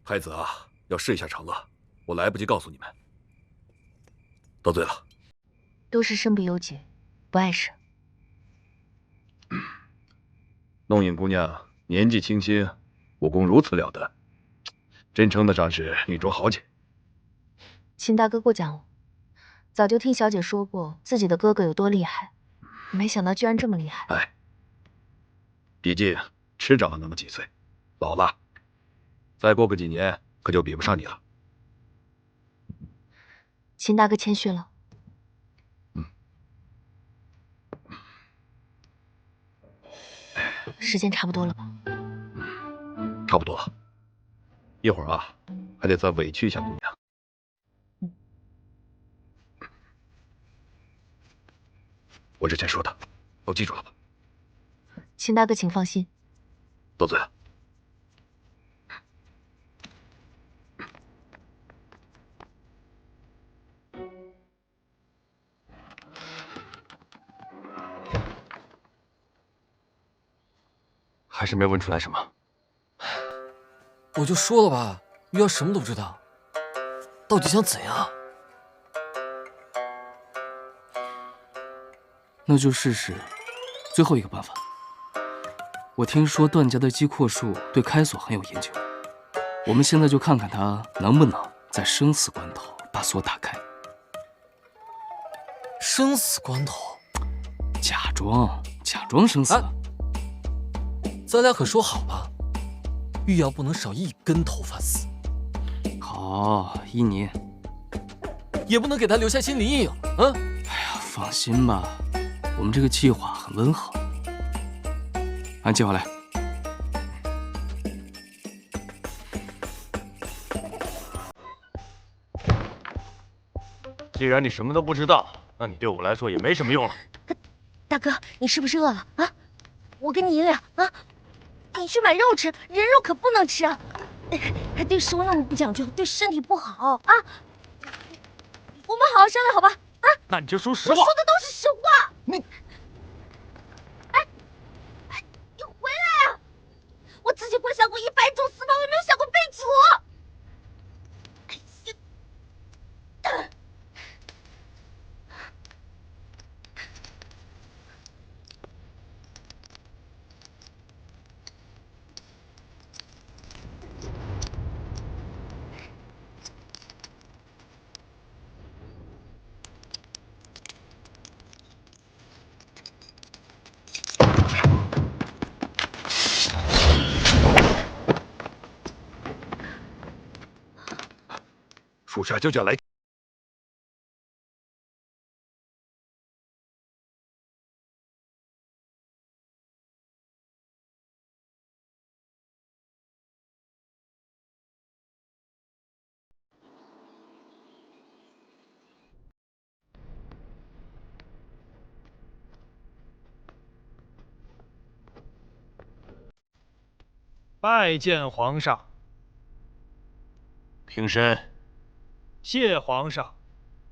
太子啊，要试一下长乐，我来不及告诉你们。得罪了。都是身不由己，不碍事。弄影姑娘年纪轻轻，武功如此了得，真称得上是女中豪杰。秦大哥过奖了，早就听小姐说过自己的哥哥有多厉害，没想到居然这么厉害。哎，毕竟迟长了那么几岁，老了，再过个几年可就比不上你了。秦大哥谦虚了。时间差不多了吧？差不多了，一会儿啊，还得再委屈一下姑娘。我之前说的，都记住了吧？秦大哥，请放心。多嘴了。还是没问出来什么。我就说了吧，玉瑶什么都不知道，到底想怎样？那就试试最后一个办法。我听说段家的击阔术对开锁很有研究，我们现在就看看他能不能在生死关头把锁打开。生死关头？假装生死。咱俩可说好了，玉瑶不能少一根头发死。好，依你。也不能给他留下心理阴影。哎呀，放心吧，我们这个计划很温和。按计划来。既然你什么都不知道，那你对我来说也没什么用了。大哥，你是不是饿了啊？我给你银两啊，你去买肉吃，人肉可不能吃啊！还对食物那么不讲究，对身体不好啊！我们好好商量好吧？啊？那你就说实话。我说的都是实话。你，你回来啊！我自己不想过100种死法，我也没有想过被处。属下就叫来。拜见皇上。平身。谢皇上。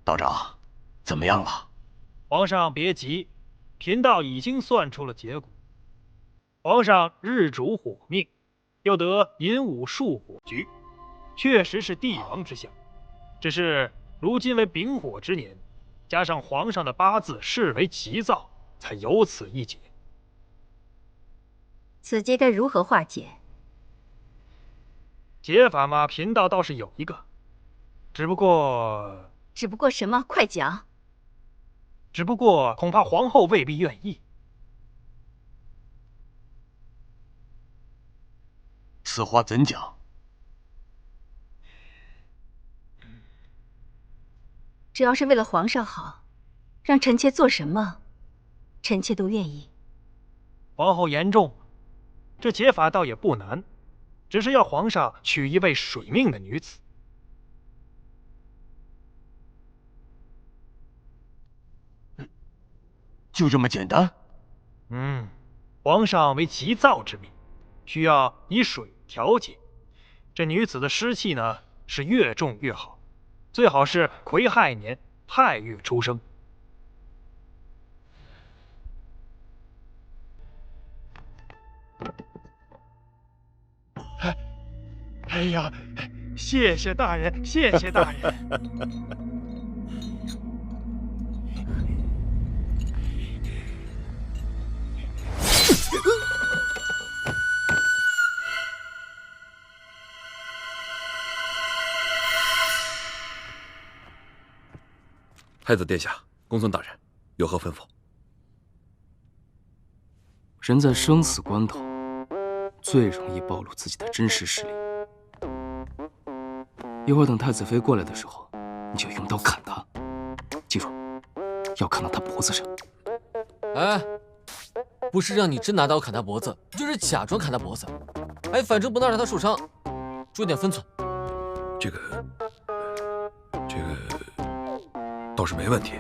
道长，怎么样了？皇上别急，贫道已经算出了结果。皇上日主火命，又得寅午戍火局，确实是帝王之相。只是如今为丙火之年，加上皇上的八字视为急躁，才有此一劫。此劫该如何化解？解法嘛，贫道倒是有一个，只不过什么？快讲！只不过恐怕皇后未必愿意。此话怎讲？只要是为了皇上好，让臣妾做什么，臣妾都愿意。皇后言重，这解法倒也不难，只是要皇上娶一位水命的女子。就这么简单？皇上为急躁之命，需要以水调节。这女子的湿气呢，是越重越好，最好是癸亥年亥月出生。哎呀，谢谢大人，谢谢大人。太子殿下，公孙大人，有何吩咐？人在生死关头，最容易暴露自己的真实实力。一会儿等太子妃过来的时候，你就用刀砍她，记住，要砍到她脖子上。哎，不是让你真拿刀砍他脖子，就是假装砍他脖子，哎，反正不能让他受伤，注意点分寸。这个倒是没问题。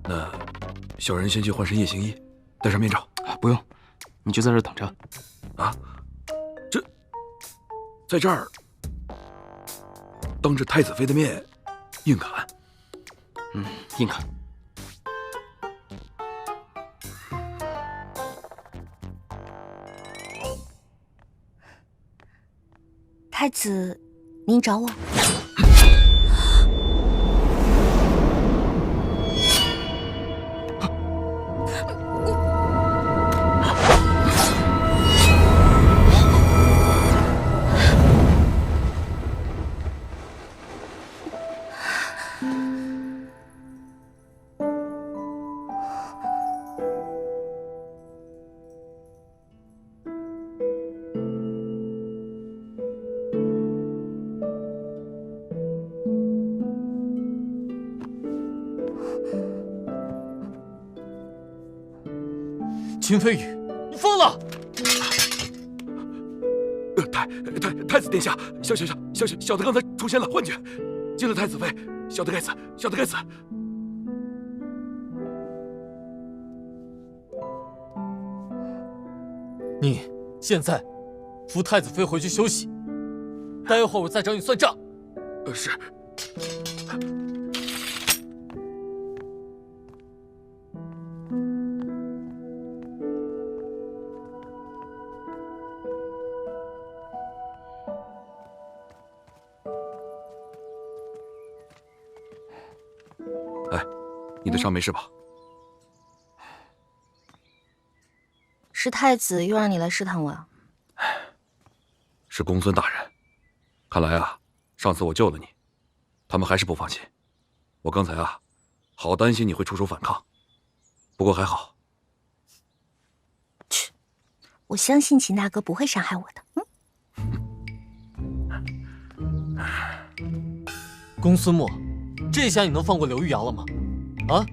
那小人先去换身夜行衣，戴上面罩。不用，你就在这儿等着。啊？在这儿当着太子妃的面硬砍？硬砍。太子，您找我？秦飞宇，你疯了！太子殿下，小的刚才出现了幻觉，惊了太子妃，小的该死，小的该死。你现在扶太子妃回去休息，待会儿我再找你算账。是。你的伤没事吧？是太子又让你来试探我啊？是公孙大人，看来啊，上次我救了你，他们还是不放心。我刚才啊，好担心你会出手反抗，不过还好。去，我相信秦大哥不会伤害我的。公孙墨，这下你能放过刘玉瑶了吗？啊？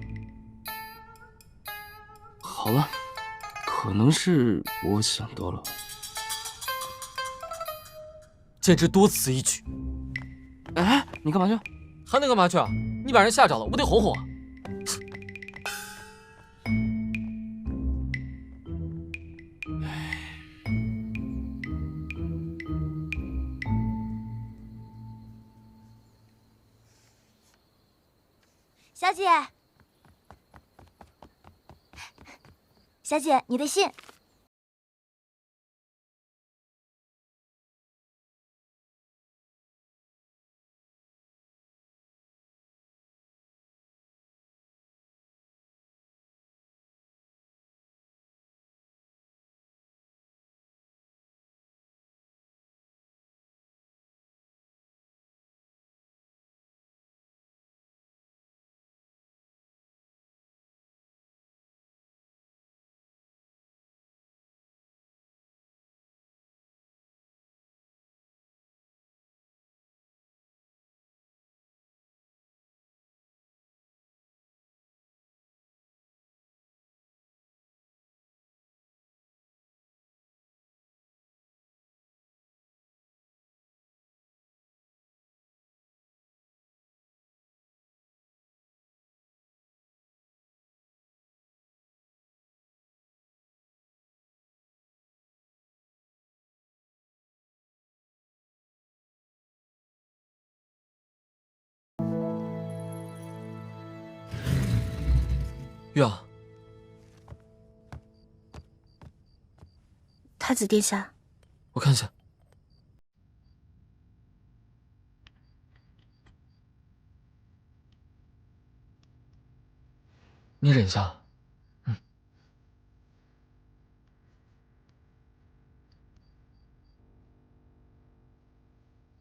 好了，可能是我想多了，简直多此一举。哎，你干嘛去？还能干嘛去啊？你把人吓着了，我得哄哄啊。小姐，小姐，你的信。玉儿，太子殿下，我看一下。你忍一下。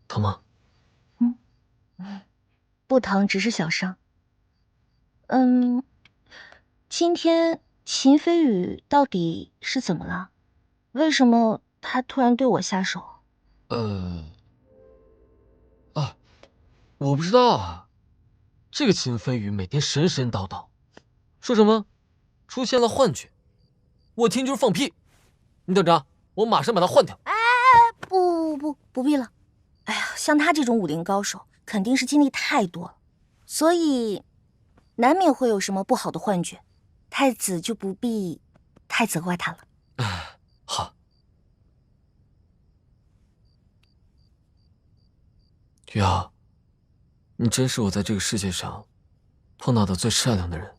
疼吗？不疼，只是小伤。今天秦飞宇到底是怎么了？为什么他突然对我下手？我不知道啊。这个秦飞宇每天神神叨叨，说什么出现了幻觉，我听就是放屁。你等着，我马上把他换掉。不必了。哎呀，像他这种武林高手，肯定是经历太多了，所以难免会有什么不好的幻觉。太子就不必太责怪他了。好。雨瑶，你真是我在这个世界上碰到的最善良的人。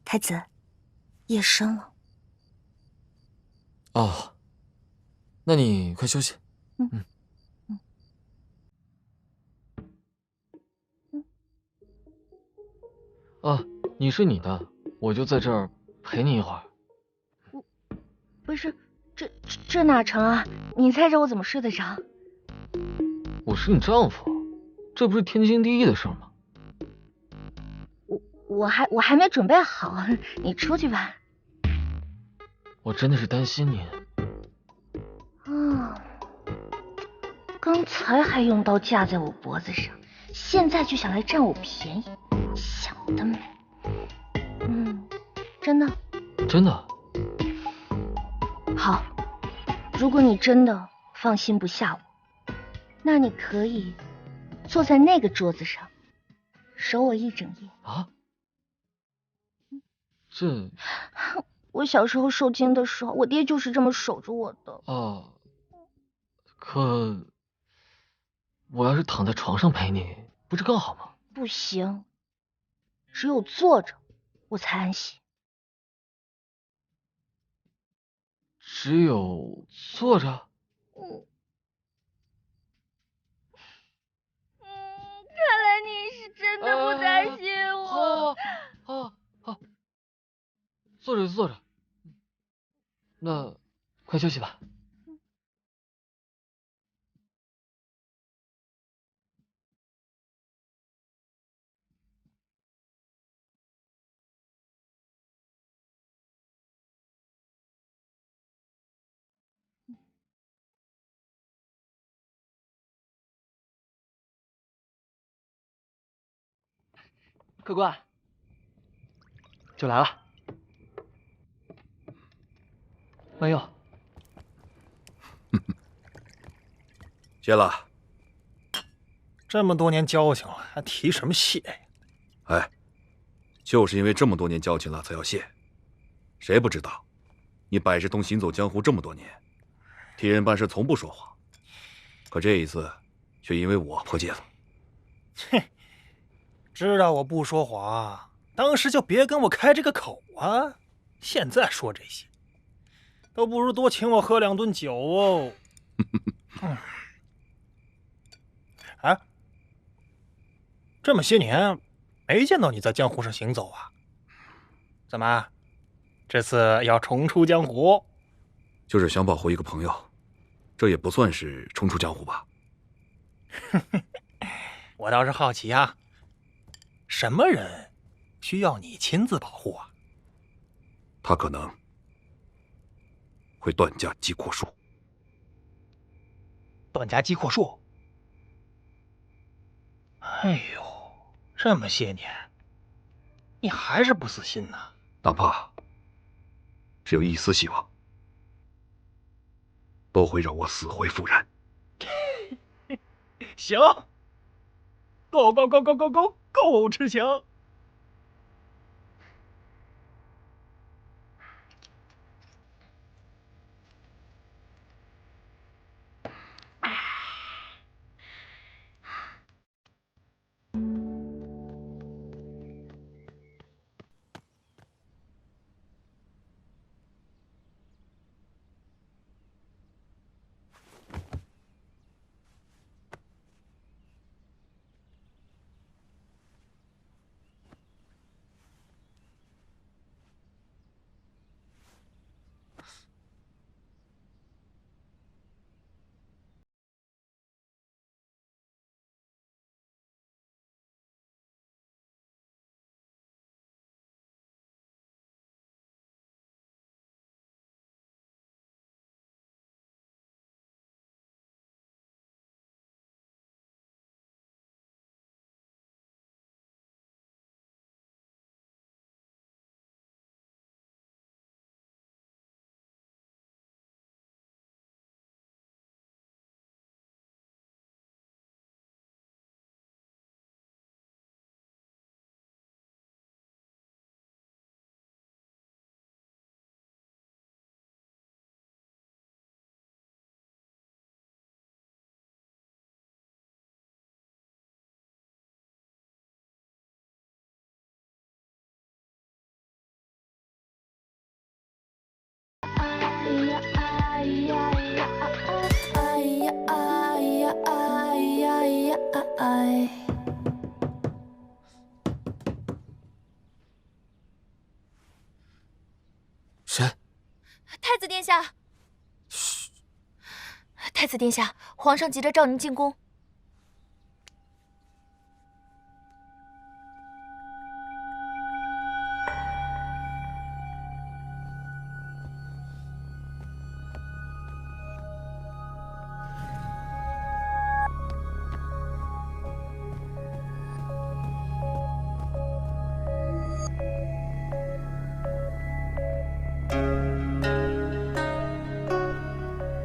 太子，夜深了。哦，那你快休息。啊，你睡你的，我就在这儿陪你一会儿。不是，这哪成啊？你猜着我怎么睡得着？我是你丈夫，这不是天经地义的事吗？我还没准备好，你出去吧。我真的是担心你。刚才还用刀架在我脖子上，现在就想来占我便宜，想得美。真的。真的？好，如果你真的放心不下我，那你可以坐在那个桌子上，守我一整夜。啊？这……我小时候受惊的时候，我爹就是这么守着我的。啊，可我要是躺在床上陪你，不是更好吗？不行，只有坐着我才安心。只有坐着？看来你是真的不担心我。好，坐着就坐着。那快休息吧。客官，就来了。慢用。谢了。这么多年交情了，还提什么谢呀？哎，就是因为这么多年交情了，才要谢。谁不知道，你百事通行走江湖这么多年，替人办事从不说谎，可这一次，却因为我破戒了。哼，知道我不说谎，当时就别跟我开这个口啊！现在说这些，都不如多请我喝2顿酒哦。哎，这么些年没见到你在江湖上行走啊？怎么，这次要重出江湖？就是想保护一个朋友，这也不算是重出江湖吧？我倒是好奇啊，什么人需要你亲自保护啊？他可能会断架击阔术。断家击阔术？哎呦，这么些年，你还是不死心呐？哪怕只有一丝希望，都会让我死灰复燃。行，够吃香。爱。谁？太子殿下。嘘，太子殿下，皇上急着召您进宫。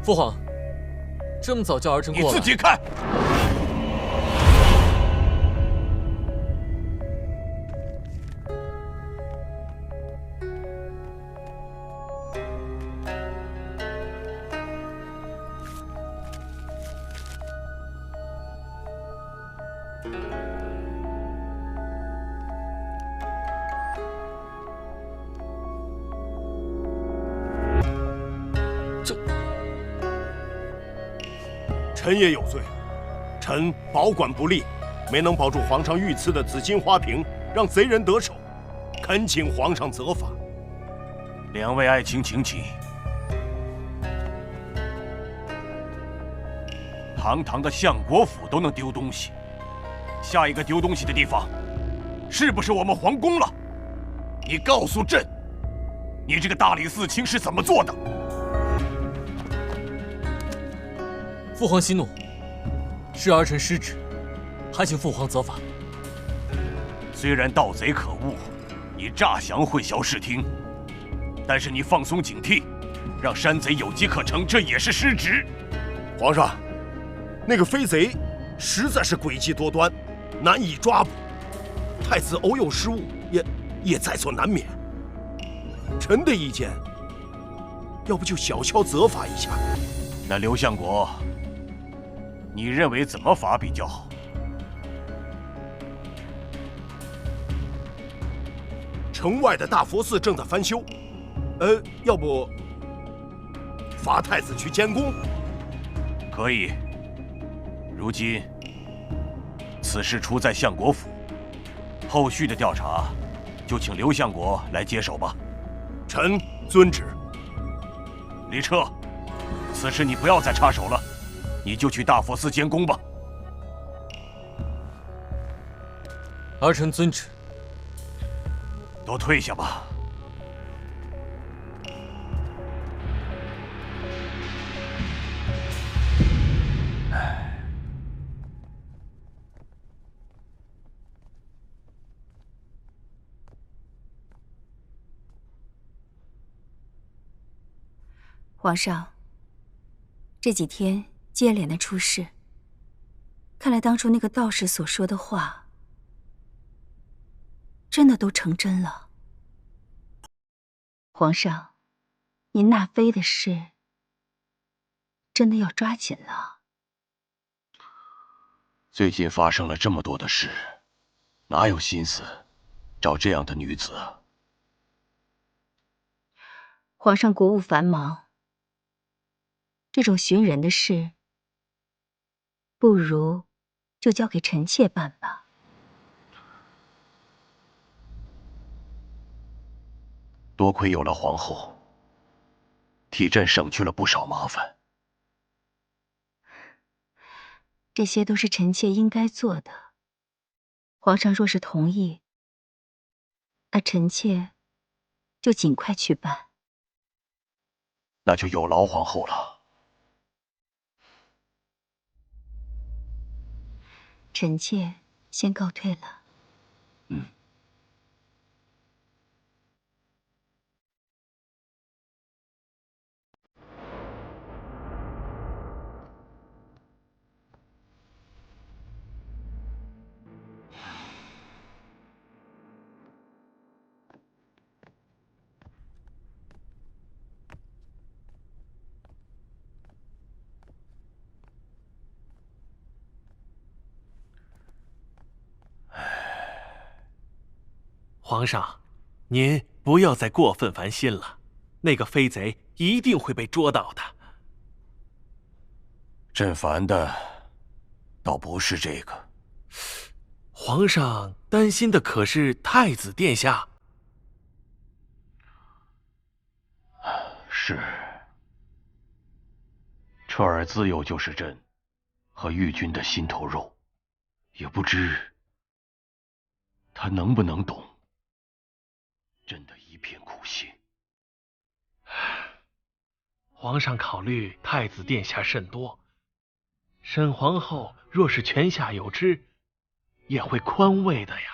父皇，这么早叫儿臣过来？你自己看。臣也有罪，臣保管不力，没能保住皇上御赐的紫金花瓶，让贼人得手，恳请皇上责罚。两位爱卿，请起。堂堂的相国府都能丢东西，下一个丢东西的地方，是不是我们皇宫了？你告诉朕，你这个大理寺卿是怎么做的？父皇息怒，是儿臣失职，还请父皇责罚。虽然盗贼可恶，你诈降混淆视听，但是你放松警惕，让山贼有机可乘，这也是失职。皇上，那个飞贼实在是诡计多端，难以抓捕。太子偶有失误，也在所难免。臣的意见，要不就小敲责罚一下。那刘相国，你认为怎么罚比较好？城外的大佛寺正在翻修，要不罚太子去监宫？可以。如今此事出在相国府，后续的调查就请刘相国来接手吧。臣遵旨。李彻，此事你不要再插手了。你就去大佛寺监工吧。儿臣遵旨。都退下吧。皇上，这几天接连的出事，看来当初那个道士所说的话，真的都成真了。皇上，您纳妃的事，真的要抓紧了。最近发生了这么多的事，哪有心思找这样的女子啊？皇上国务繁忙，这种寻人的事，不如就交给臣妾办吧。多亏有了皇后，替朕省去了不少麻烦。这些都是臣妾应该做的。皇上若是同意，那臣妾就尽快去办。那就有劳皇后了。臣妾先告退了。皇上，您不要再过分烦心了，那个飞贼一定会被捉到的。朕烦的倒不是这个。皇上担心的可是太子殿下。是。彻儿自幼就是朕和玉君的心头肉，也不知他能不能懂朕的一片苦心。皇上考虑太子殿下甚多，沈皇后若是泉下有知，也会宽慰的呀。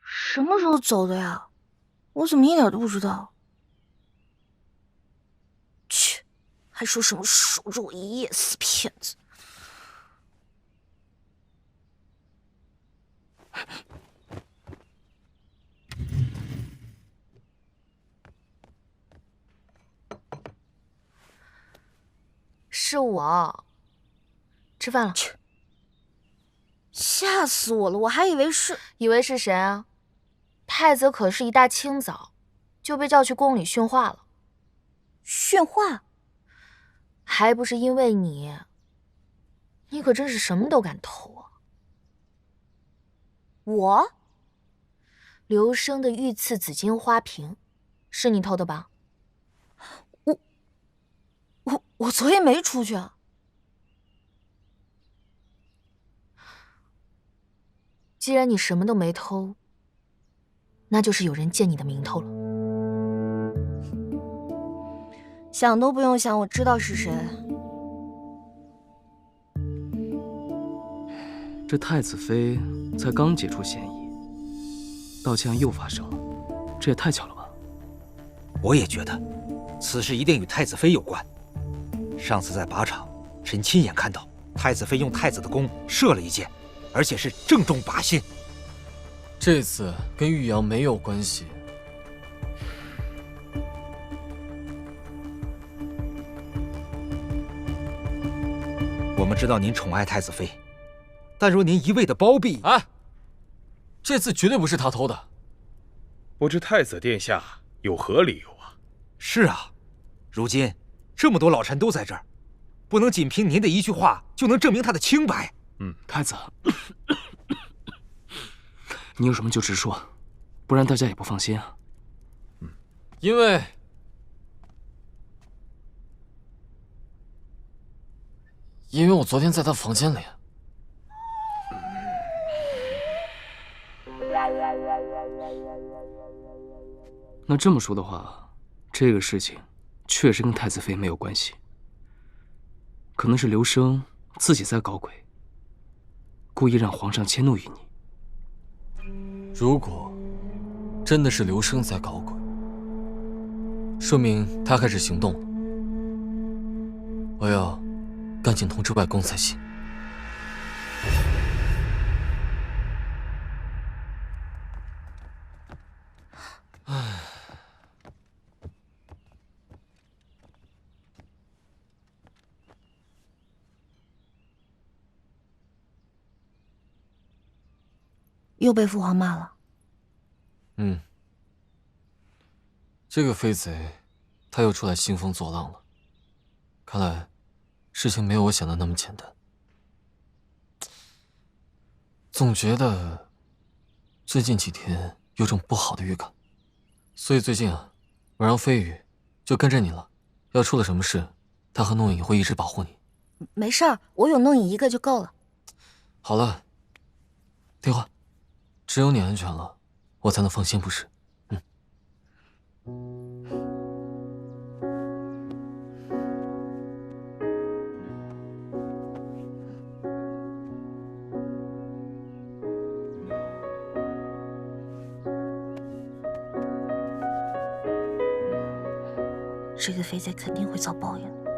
什么时候走的呀？我怎么一点都不知道？切，还说什么守着我一夜，死骗子！是我，吃饭了。切，吓死我了！我还以为是谁啊？太子可是一大清早就被叫去宫里训话了。训话？还不是因为你？你可真是什么都敢偷啊！我？刘生的御赐紫金花瓶，是你偷的吧？我昨夜没出去啊。既然你什么都没偷，那就是有人借你的名头了。想都不用想，我知道是谁。这太子妃才刚解除嫌疑，盗窃案又发生了，这也太巧了吧？我也觉得，此事一定与太子妃有关。上次在靶场，臣亲眼看到太子妃用太子的弓射了一箭，而且是正中靶心。这次跟玉阳没有关系。我们知道您宠爱太子妃，但若您一味的包庇，这次绝对不是他偷的。不知太子殿下有何理由啊？是啊，如今这么多老臣都在这儿，不能仅凭您的一句话就能证明他的清白。太子，你有什么就直说，不然大家也不放心啊。因为我昨天在他房间里。那这么说的话，这个事情确实跟太子妃没有关系，可能是刘生自己在搞鬼，故意让皇上迁怒于你。如果真的是刘生在搞鬼，说明他开始行动了。我要赶紧通知外公才行。唉，又被父皇骂了。这个飞贼，他又出来兴风作浪了。看来，事情没有我想的那么简单。总觉得最近几天有种不好的预感，所以最近我让飞羽就跟着你了。要出了什么事，他和弄影会一直保护你。没事儿，我有弄影一个就够了。好了，听话，只有你安全了，我才能放心，不是？这个飞贼肯定会遭报应的。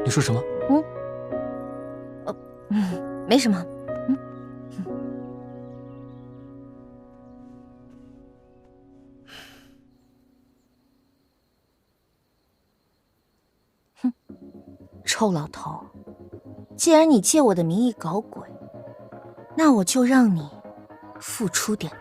你说什么？没什么。臭老头，既然你借我的名义搞鬼，那我就让你付出点。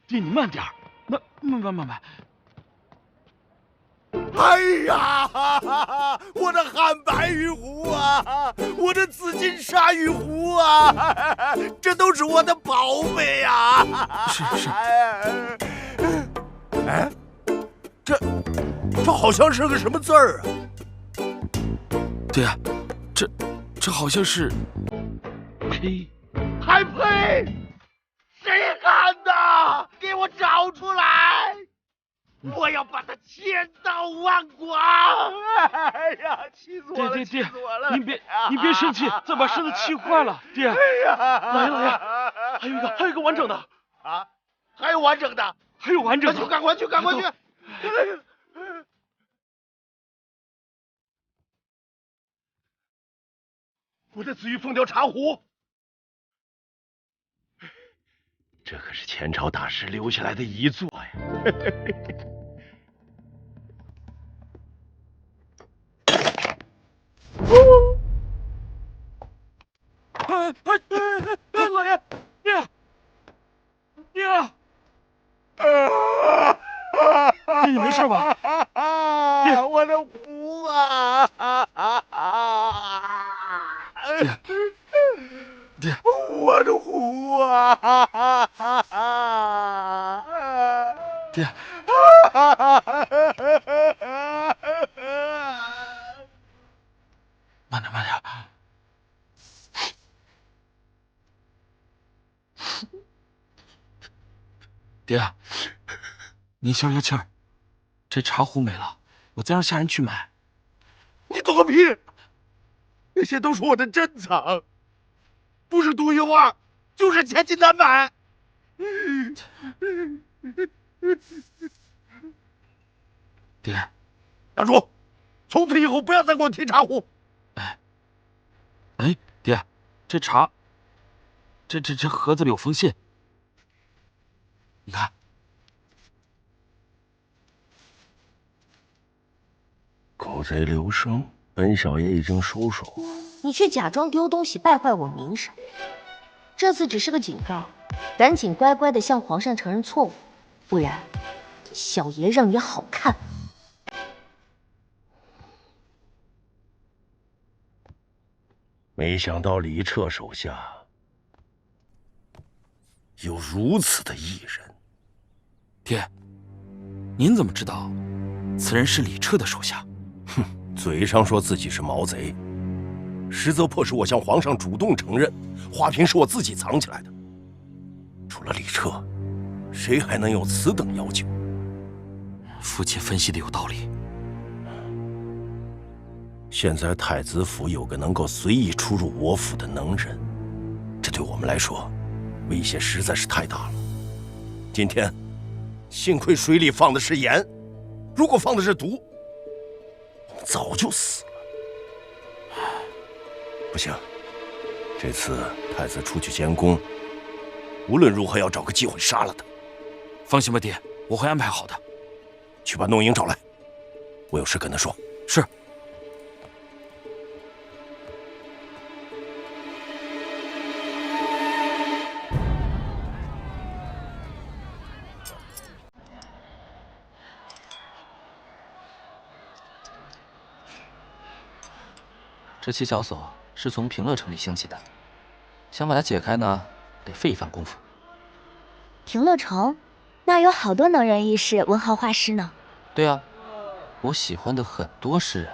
爹，你慢点儿，慢。哎呀，我的汉白玉壶啊，我的紫金鲨鱼壶啊，这都是我的宝贝呀！是。哎，这好像是个什么字儿啊？爹，这好像是。呸！还呸！谁干的？给我找出来！我要把他千刀万剐！哎呀，气死我了！爹，气死我了！您别生气，再把身子气坏了。爹，哎呀，来呀，还有一个完整的啊，还有完整的，的，赶快去！我的紫玉凤雕茶壶，这可是前朝大师留下来的遗作呀！老爷，爹，你没事吧？爹，我的壶啊！爹，我的壶啊！爹，慢点。爹，你消消气儿，这茶壶没了，我再让下人去买。你懂个屁！那些都是我的珍藏，不是独一无二，就是千金难买。爹，大叔，从此以后不要再给我提茶壶。哎，爹，这茶，这盒子里有封信，你看。狗贼刘生，本小爷已经收手。你却假装丢东西，败坏我名声。这次只是个警告，赶紧乖乖的向皇上承认错误，不然小爷让你好看。没想到李彻手下有如此的异人。爹，您怎么知道此人是李彻的手下？哼，嘴上说自己是毛贼，实则迫使我向皇上主动承认，花瓶是我自己藏起来的。除了李彻，谁还能有此等要求？父亲分析的有道理。现在太子府有个能够随意出入我府的能人，这对我们来说威胁实在是太大了。今天幸亏水里放的是盐，如果放的是毒，我们早就死了。不行，这次太子出去监宫，无论如何要找个机会杀了他。放心吧，爹，我会安排好的。去把弄影找来，我有事跟他说。是。这七小锁是从平乐城里兴起的，想把它解开呢，得费一番功夫。平乐城那儿有好多能人异士、文豪画师呢。对啊，我喜欢的很多诗人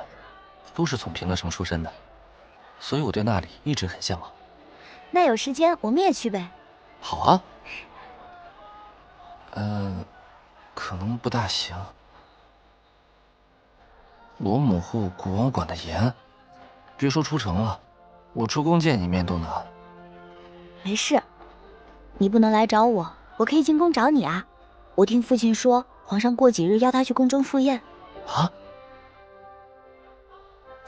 都是从平乐城出身的，所以我对那里一直很向往。那有时间我们也去呗。好啊。可能不大行。罗母户古王管的严，别说出城了，我出宫见一面都难。没事，你不能来找我，我可以进宫找你啊。我听父亲说，皇上过几日邀他去宫中赴宴。啊？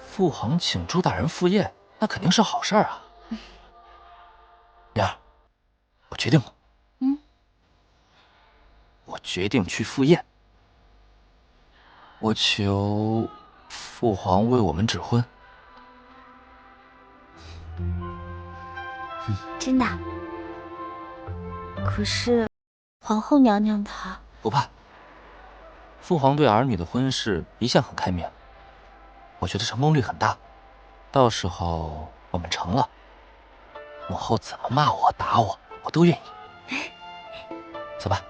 父皇请朱大人赴宴，那肯定是好事啊。莲儿，我决定了。我决定去赴宴。我求父皇为我们指婚。真的？可是皇后娘娘她……不怕，父皇对儿女的婚事一向很开明，我觉得成功率很大。到时候我们成了，母后怎么骂我打我，我都愿意。走吧。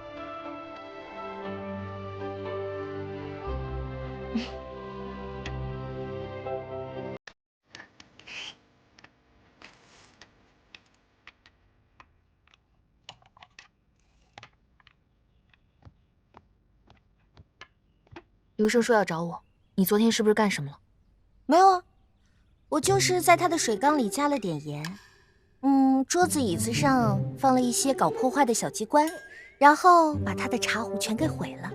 刘生说要找我，你昨天是不是干什么了？没有啊，我就是在他的水缸里加了点盐，桌子椅子上放了一些搞破坏的小机关，然后把他的茶壶全给毁了。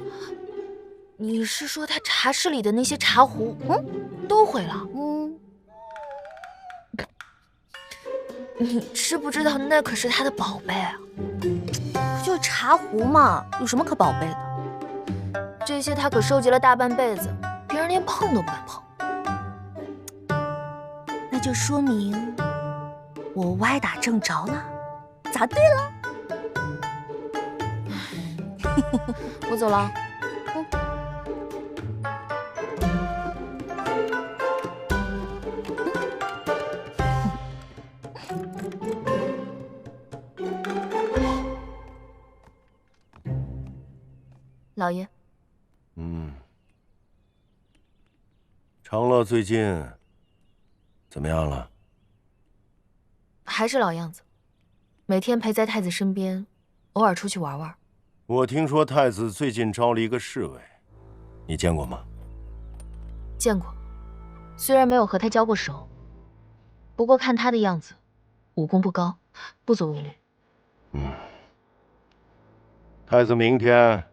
你是说他茶室里的那些茶壶，都毁了？你知不知道那可是他的宝贝啊？不就是茶壶嘛，有什么可宝贝的？这些他可收集了大半辈子，别人连碰都不敢碰。那就说明我歪打正着了，答对了。我走了。老爷。长乐最近怎么样了？还是老样子，每天陪在太子身边，偶尔出去玩玩。我听说太子最近招了一个侍卫，你见过吗？见过，虽然没有和他交过手，不过看他的样子，武功不高，不足为虑。太子明天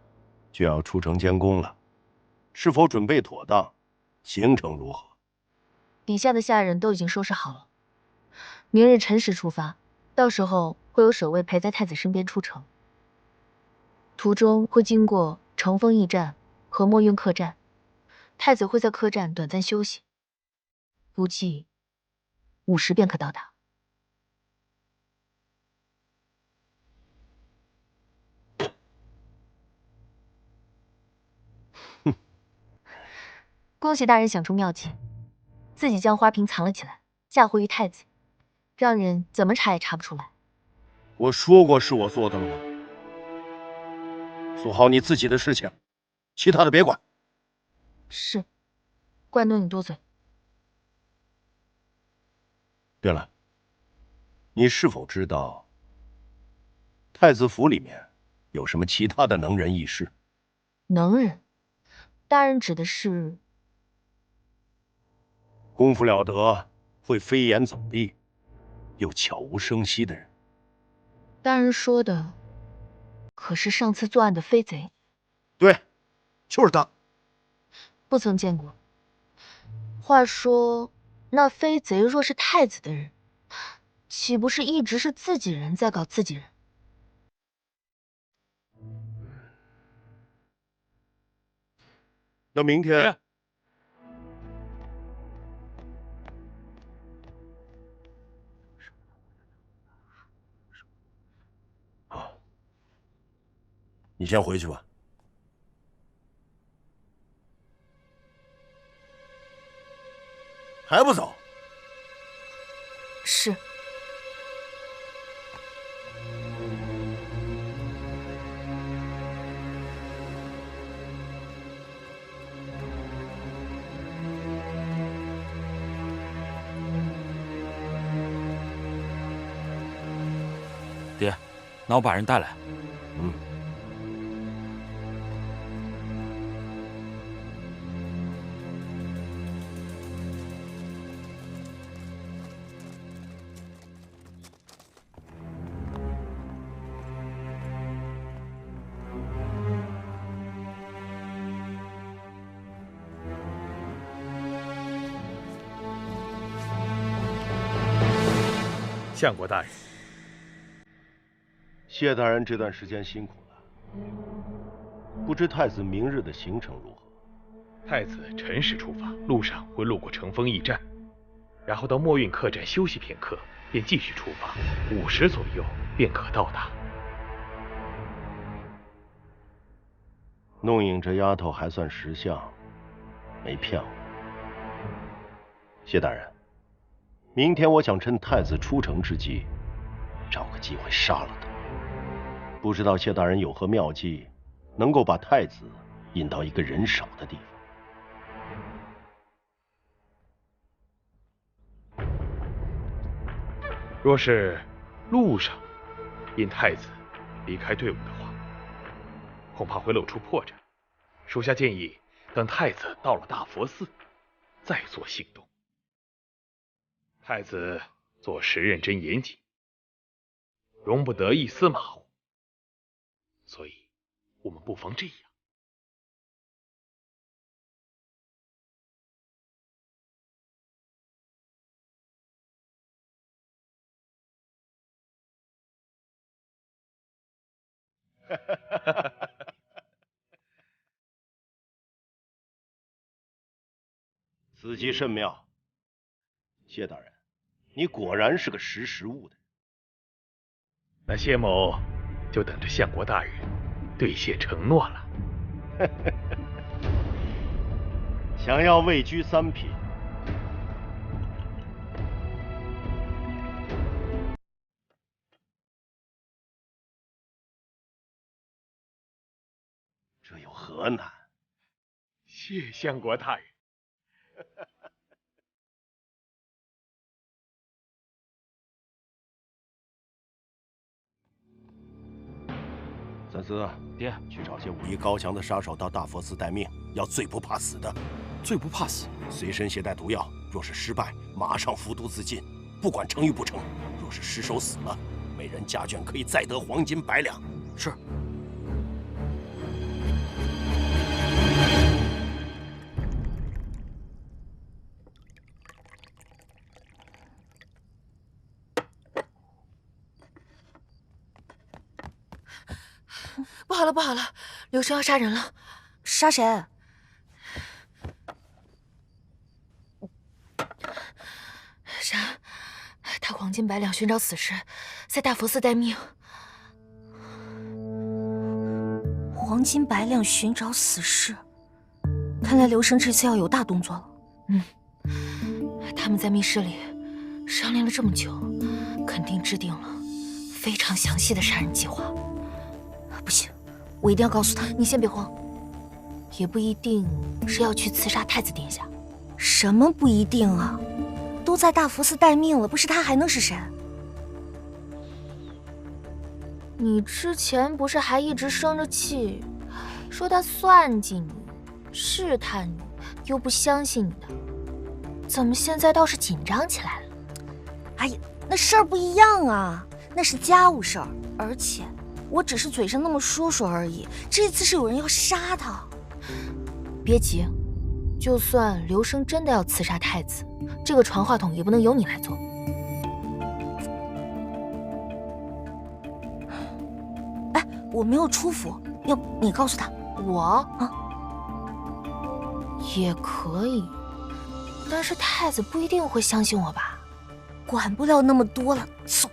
就要出城监工了，是否准备妥当？行程如何？底下的下人都已经收拾好了，明日辰时出发，到时候会有守卫陪在太子身边出城。途中会经过乘风驿站和墨运客栈，太子会在客栈短暂休息，估计午时便可到达。恭喜大人想出妙计，自己将花瓶藏了起来，嫁祸于太子，让人怎么查也查不出来。我说过是我做的了吗？做好你自己的事情，其他的别管。是，怪诺你多嘴。对了，你是否知道太子府里面有什么其他的能人异士？能人，大人指的是？功夫了得，会飞檐走壁，又悄无声息的人。大人说的可是上次作案的飞贼？对，就是他。不曾见过。话说，那飞贼若是太子的人，岂不是一直是自己人在搞自己人？那明天，你先回去吧。还不走？是。爹，那我把人带来。相国大人，谢大人这段时间辛苦了。不知太子明日的行程如何？太子辰时出发，路上会路过乘风驿站，然后到墨运客栈休息片刻，便继续出发，午时左右便可到达。弄影这丫头还算识相，没骗我。谢大人，明天我想趁太子出城之际，找个机会杀了他。不知道谢大人有何妙计，能够把太子引到一个人少的地方？若是路上因太子离开队伍的话，恐怕会露出破绽。属下建议，等太子到了大佛寺，再做行动。太子做事认真严谨，容不得一丝马虎，所以我们不妨这样。此计甚妙，谢大人，你果然是个识时务的人。那谢某就等着相国大人兑现承诺了。想要位居三品，这有何难？谢相国大人。咱子，爹去找些武以高强的杀手到大佛寺待命，要最不怕死的。最不怕死，随身携带毒药，若是失败，马上服毒自尽，不管成与不成。若是失手死了，每人家眷可以再得黄金100两。是。不好了，不好了，刘生要杀人了！杀谁？他黄金100两寻找死尸，在大佛寺待命。黄金100两寻找死尸，看来刘生这次要有大动作了。他们在密室里商量了这么久，肯定制定了非常详细的杀人计划。不行，我一定要告诉他。你先别慌，也不一定是要去刺杀太子殿下。什么不一定啊？都在大佛寺待命了，不是他还能是谁？你之前不是还一直生着气，说他算计你、试探你，又不相信你的，怎么现在倒是紧张起来了？哎呀，那事儿不一样啊，那是家务事儿，而且我只是嘴上那么说说而已。这次是有人要杀他。别急，就算刘生真的要刺杀太子，这个传话筒也不能由你来做。哎，我没有出府，要不你告诉他。我啊，也可以，但是太子不一定会相信我吧？管不了那么多了，走。